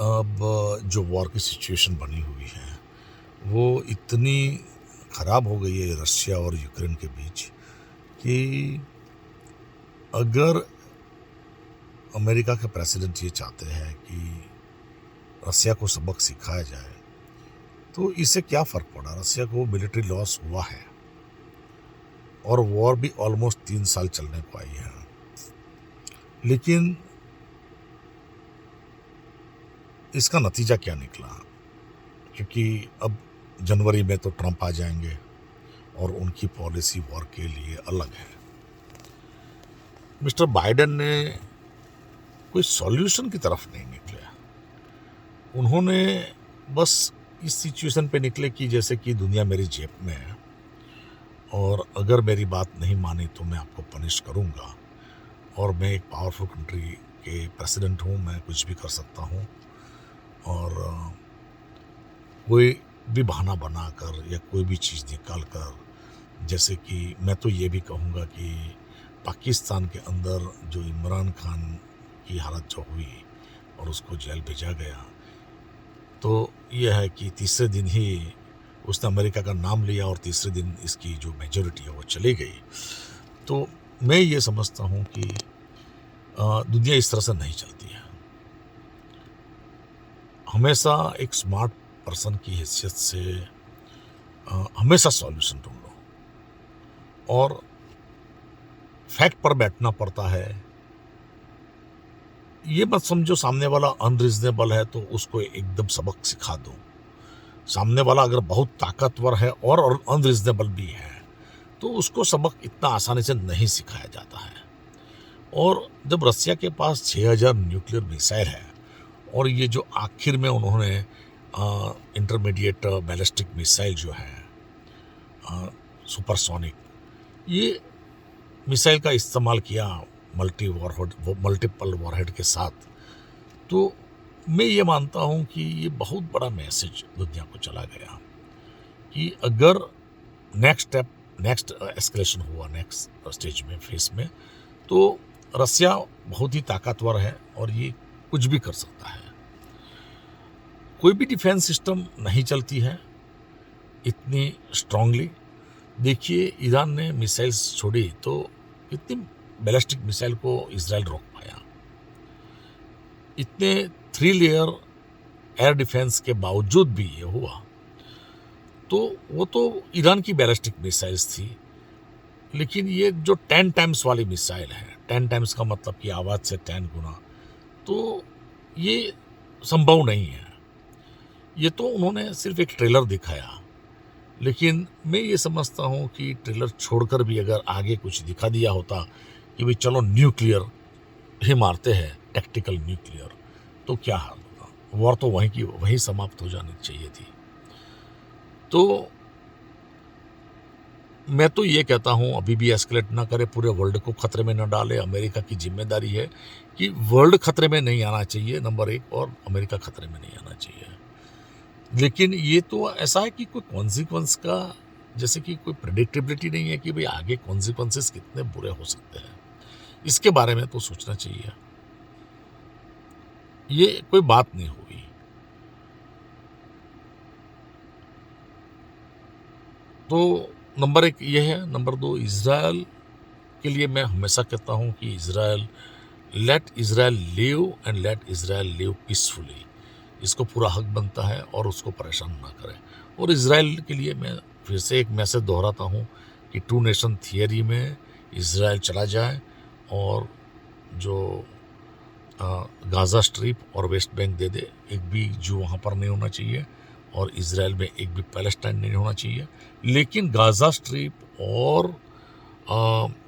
अब जो वॉर की सिचुएशन बनी हुई है वो इतनी ख़राब हो गई है रशिया और यूक्रेन के बीच कि अगर अमेरिका के प्रेसिडेंट ये चाहते हैं कि रसिया को सबक सिखाया जाए तो इससे क्या फ़र्क पड़ा। रसिया को मिलिट्री लॉस हुआ है और वॉर भी ऑलमोस्ट 3 साल चलने को आई है, लेकिन इसका नतीजा क्या निकला, क्योंकि अब जनवरी में तो ट्रंप आ जाएंगे और उनकी पॉलिसी वॉर के लिए अलग है। मिस्टर बाइडेन ने कोई सॉल्यूशन की तरफ नहीं निकले। उन्होंने बस इस सिचुएशन पे निकले कि जैसे कि दुनिया मेरी जेब में है और अगर मेरी बात नहीं मानी तो मैं आपको पनिश करूंगा और मैं एक पावरफुल कंट्री के प्रेसिडेंट हूं, मैं कुछ भी कर सकता हूं। और कोई भी बहाना बनाकर या कोई भी चीज़ निकाल कर, जैसे कि मैं तो ये भी कहूँगा कि पाकिस्तान के अंदर जो इमरान खान की हालत जो हुई और उसको जेल भेजा गया, तो यह है कि तीसरे दिन ही उसने अमेरिका का नाम लिया और तीसरे दिन इसकी जो मेजॉरिटी है वो चली गई। तो मैं ये समझता हूँ कि दुनिया इस तरह से नहीं चलती है। हमेशा एक स्मार्ट पर्सन की हैसियत से हमेशा सॉल्यूशन ढूंढो और फैक्ट पर बैठना पड़ता है। ये मत समझो सामने वाला अनरीजनेबल है तो उसको एकदम सबक सिखा दो। सामने वाला अगर बहुत ताकतवर है और अनरीजनेबल भी है तो उसको सबक इतना आसानी से नहीं सिखाया जाता है। और जब रसिया के पास 6000 न्यूक्लियर मिसाइल है और ये जो आखिर में उन्होंने इंटरमीडिएट बैलिस्टिक मिसाइल जो है सुपरसोनिक, ये मिसाइल का इस्तेमाल किया मल्टीपल वॉरहेड के साथ, तो मैं ये मानता हूँ कि ये बहुत बड़ा मैसेज दुनिया को चला गया कि अगर नेक्स्ट एस्केलेशन हुआ नेक्स्ट स्टेज में फेस में, तो रसिया बहुत ही ताकतवर है और ये कुछ भी कर सकता है। कोई भी डिफेंस सिस्टम नहीं चलती है इतनी स्ट्रांगली। देखिए ईरान ने मिसाइल्स छोड़ी तो कितनी बैलिस्टिक मिसाइल को इजराइल रोक पाया। इतने 3 लेयर एयर डिफेंस के बावजूद भी ये हुआ, तो वो तो ईरान की बैलिस्टिक मिसाइल्स थी। लेकिन ये जो 10 टाइम्स वाली मिसाइल है, 10 टाइम्स का मतलब कि आवाज़ से 10 गुना, तो ये संभव नहीं है। ये तो उन्होंने सिर्फ एक ट्रेलर दिखाया, लेकिन मैं ये समझता हूँ कि ट्रेलर छोड़कर भी अगर आगे कुछ दिखा दिया होता कि भाई चलो न्यूक्लियर ही मारते हैं, टैक्टिकल न्यूक्लियर, तो क्या हाल होगा। वॉर तो वहीं की वहीं समाप्त हो जानी चाहिए थी। तो मैं तो ये कहता हूँ अभी भी एस्केलेट ना करे, पूरे वर्ल्ड को खतरे में न डाले। अमेरिका की जिम्मेदारी है कि वर्ल्ड खतरे में नहीं आना चाहिए, नंबर 1, और अमेरिका खतरे में नहीं आना चाहिए। लेकिन ये तो ऐसा है कि कोई कॉन्सिक्वेंस का, जैसे कि कोई प्रेडिक्टेबिलिटी नहीं है कि भाई आगे कॉन्सिक्वेंसेस कितने बुरे हो सकते हैं, इसके बारे में तो सोचना चाहिए। ये कोई बात नहीं हुई। तो नंबर 1 ये है। नंबर 2, इज़राइल के लिए मैं हमेशा कहता हूँ कि let Israel live and let Israel live peacefully. इसको पूरा हक बनता है और उसको परेशान ना करें। और इज़राइल के लिए मैं फिर से एक मैसेज दोहराता हूँ कि 2 नेशन थियरी में इज़राइल चला जाए और जो गाज़ा स्ट्रिप और वेस्ट बैंक दे दे। एक भी जो वहाँ पर नहीं होना चाहिए और इज़राइल में एक भी पैलेस्टाइन नहीं होना चाहिए। लेकिन गाज़ा स्ट्रिप और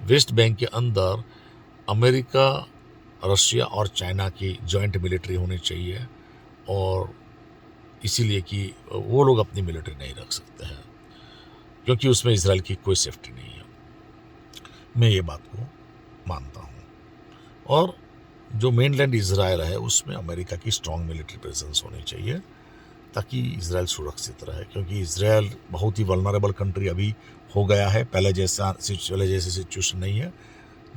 वेस्ट बैंक के अंदर अमेरिका, रशिया और चाइना की जॉइंट मिलिट्री होनी चाहिए, और इसीलिए कि वो लोग अपनी मिलिट्री नहीं रख सकते हैं क्योंकि उसमें इज़राइल की कोई सेफ्टी नहीं है। मैं ये बात को मानता हूँ। और जो मेनलैंड इज़राइल है उसमें अमेरिका की स्ट्रॉन्ग मिलिट्री प्रेजेंस होनी चाहिए ताकि इज़राइल सुरक्षित रहे, क्योंकि इज़राइल बहुत ही वल्नरेबल कंट्री अभी हो गया है। पहले जैसी सिचुएशन नहीं है।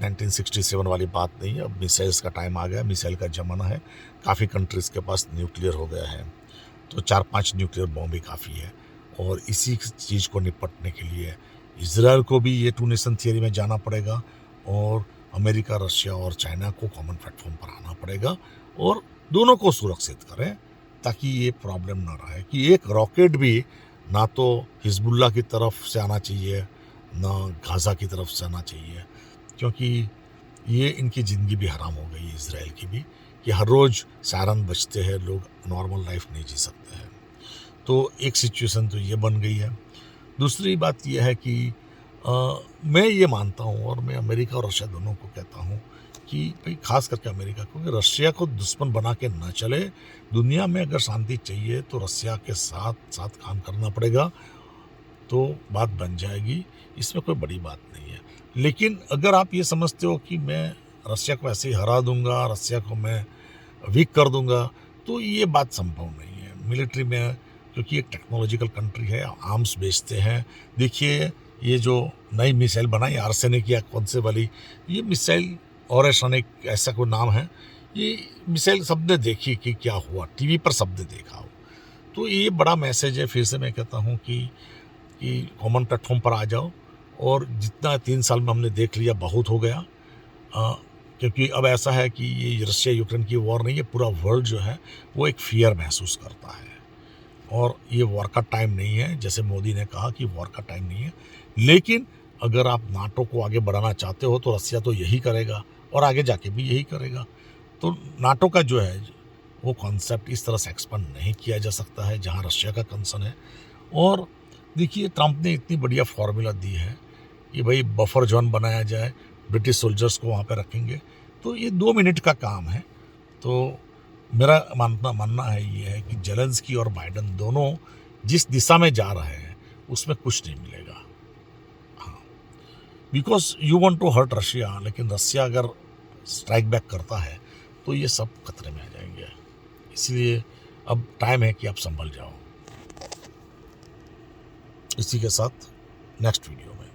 1967 वाली बात नहीं है, अब मिसाइल्स का टाइम आ गया, मिसाइल का ज़माना है, काफ़ी कंट्रीज़ के पास न्यूक्लियर हो गया है, तो 4-5 न्यूक्लियर बॉम्ब ही काफ़ी है। और इसी चीज़ को निपटने के लिए इजराइल को भी ये टू नेशन थियरी में जाना पड़ेगा और अमेरिका, रशिया और चाइना को कॉमन प्लेटफॉर्म पर आना पड़ेगा और दोनों को सुरक्षित करें ताकि ये प्रॉब्लम ना रहे कि एक रॉकेट भी ना तो हिजबुल्ला की तरफ से आना चाहिए ना गाज़ा की तरफ से आना चाहिए, क्योंकि ये इनकी ज़िंदगी भी हराम हो गई है इजराइल की भी कि हर रोज़ सायरन बजते हैं, लोग नॉर्मल लाइफ नहीं जी सकते हैं। तो एक सिचुएशन तो ये बन गई है। दूसरी बात यह है कि मैं ये मानता हूँ और मैं अमेरिका और रशिया दोनों को कहता हूँ कि भाई खास करके अमेरिका को कि रशिया को दुश्मन बना के ना चले। दुनिया में अगर शांति चाहिए तो रशिया के साथ साथ काम करना पड़ेगा, तो बात बन जाएगी, इसमें कोई बड़ी बात नहीं है। लेकिन अगर आप ये समझते हो कि मैं रशिया को ऐसे ही हरा दूंगा, रशिया को मैं वीक कर दूंगा, तो ये बात संभव नहीं है। मिलिट्री में क्योंकि एक टेक्नोलॉजिकल कंट्री है, आर्म्स बेचते हैं। देखिए ये जो नई मिसाइल बनाई आर्सेनिक या कौन से वाली, ये मिसाइल और ऐसा कोई नाम है, ये मिसाइल सबने देखी कि क्या हुआ, टीवी पर सबने देखा हो। तो ये बड़ा मैसेज है। फिर से मैं कहता हूँ कि कॉमन प्लेटफॉर्म पर आ जाओ और जितना 3 साल में हमने देख लिया बहुत हो गया। क्योंकि अब ऐसा है कि ये रशिया यूक्रेन की वॉर नहीं है, पूरा वर्ल्ड जो है वो एक फियर महसूस करता है और ये वॉर का टाइम नहीं है। जैसे मोदी ने कहा कि वॉर का टाइम नहीं है, लेकिन अगर आप नाटो को आगे बढ़ाना चाहते हो तो रशिया तो यही करेगा और आगे जाके भी यही करेगा। तो नाटो का जो है वो कॉन्सेप्ट इस तरह से एक्सपेंड नहीं किया जा सकता है जहाँ रशिया का कंसर्न है। और देखिए ट्रंप ने इतनी बढ़िया फॉर्मूला दी है कि भाई बफर जोन बनाया जाए, ब्रिटिश सोल्जर्स को वहाँ पे रखेंगे, तो ये 2 मिनट का काम है। तो मेरा मानना है ये है कि जेलेंस्की और बाइडेन दोनों जिस दिशा में जा रहे हैं उसमें कुछ नहीं मिलेगा। हाँ, because you want to hurt Russia, लेकिन रशिया अगर स्ट्राइक बैक करता है तो ये सब खतरे में आ जाएंगे। इसलिए अब टाइम है कि आप संभल जाओ। इसी के साथ नेक्स्ट वीडियो में